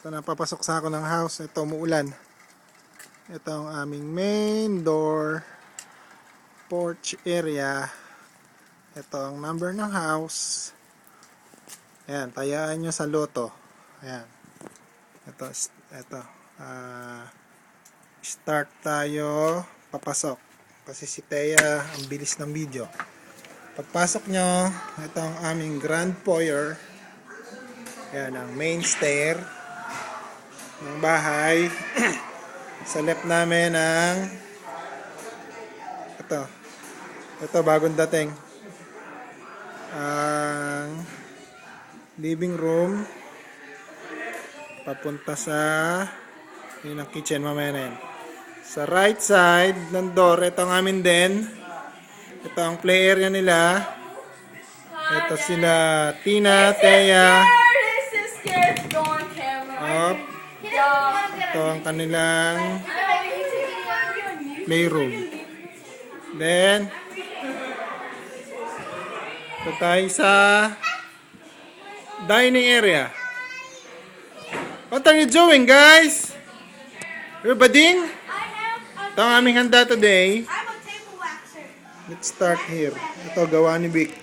Ito na, papasok sa ako ng house. Ito, umuulan. Ito ang aming main door. Porch area. Ito ang number ng house. Ayan, tayaan nyo sa loto. Ayan. Ito. Start tayo. Papasok. Kasi si Thea, ang bilis ng video. Pagpasok nyo, ito ang aming grand foyer. Ayan, ang main stair ng bahay. Sa left namin ang ito bagong dating ang living room papunta sa yun ang kitchen mamaya na yun. Sa right side ng door, ito ang amin din. Ito ang play area nila. Ito sila Tina, Thea. Ito ang kanilang playroom. Then, ito tayo sa dining area. What are you doing, guys? You're bading? Ito ang aming handa today. Let's start here. Ito, gawa ni Vic.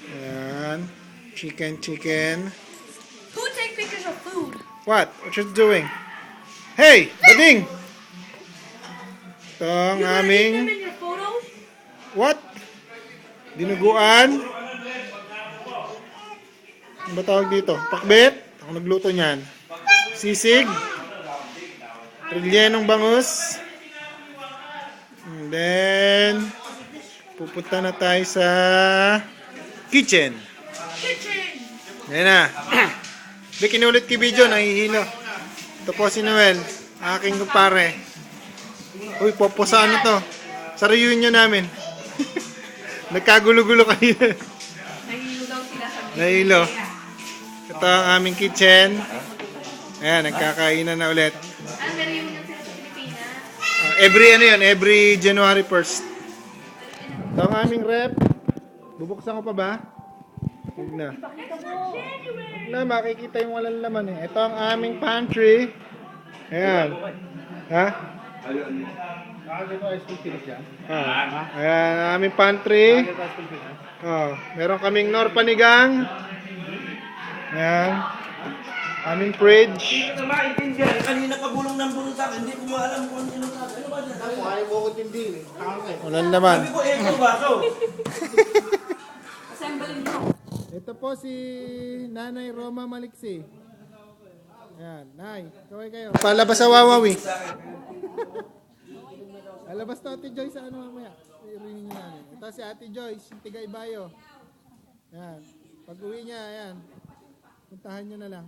Ayan. Chicken. Who take pictures of food? What? What you doing? Hey! Bading! Ito ang You aming... them in your photos? What? Dinuguan? Ano ba tawag dito? Pakbet? Ako nagluto niyan. Sisig. Rellenong bangus. And then, pupunta na tayo sa kitchen. Yan na. Di kinulit ki video, nahihilo. Ito po si Noel, aking kumpare. Uy, poposa ano to? Sa reunion namin. Nagkagulo-gulo kanina. Nahihilo daw sila sa video. Nahihilo. Ito ang aming kitchen. Ayan, nagkakainan na ulit. Ang reunion sila sa Pilipinas. Every January 1st. Ito ang aming rep. Bubuksan ko pa ba? Huwag na. Huwag na, makikita yung walang laman eh. Ito ang aming pantry. Ayan. Ha? Ayan, ang aming pantry. Meron kaming Nor Panigang. Ayan. Aming fridge. Hindi ko maintindihan. Kanina pa bulong ng bulong sa akin. Hindi ko maalam kung ano yung sabi. Ano ba dyan? Ako, ayaw mo ko tindihin. Walang laman. Sabi ko, ito ba? So, Assembling mo. Ito po si Nanay Roma Maliksi. Ayan, Nay, kaway kayo. Palabas sa Wawawi. Palabas to Ate Joyce sa ano mamaya. I-ring niyo namin. Ito si Ate Joyce, yung Tigay Bayo. Ayan, pag uwi niya, ayan. Puntahan niyo na lang.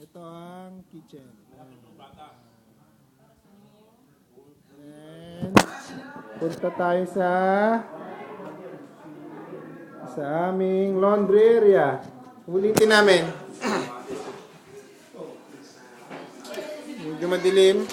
Ito ang kitchen. Ayan. Punta tayo sa aming laundry area. Ulitin namin. Medyo madilim.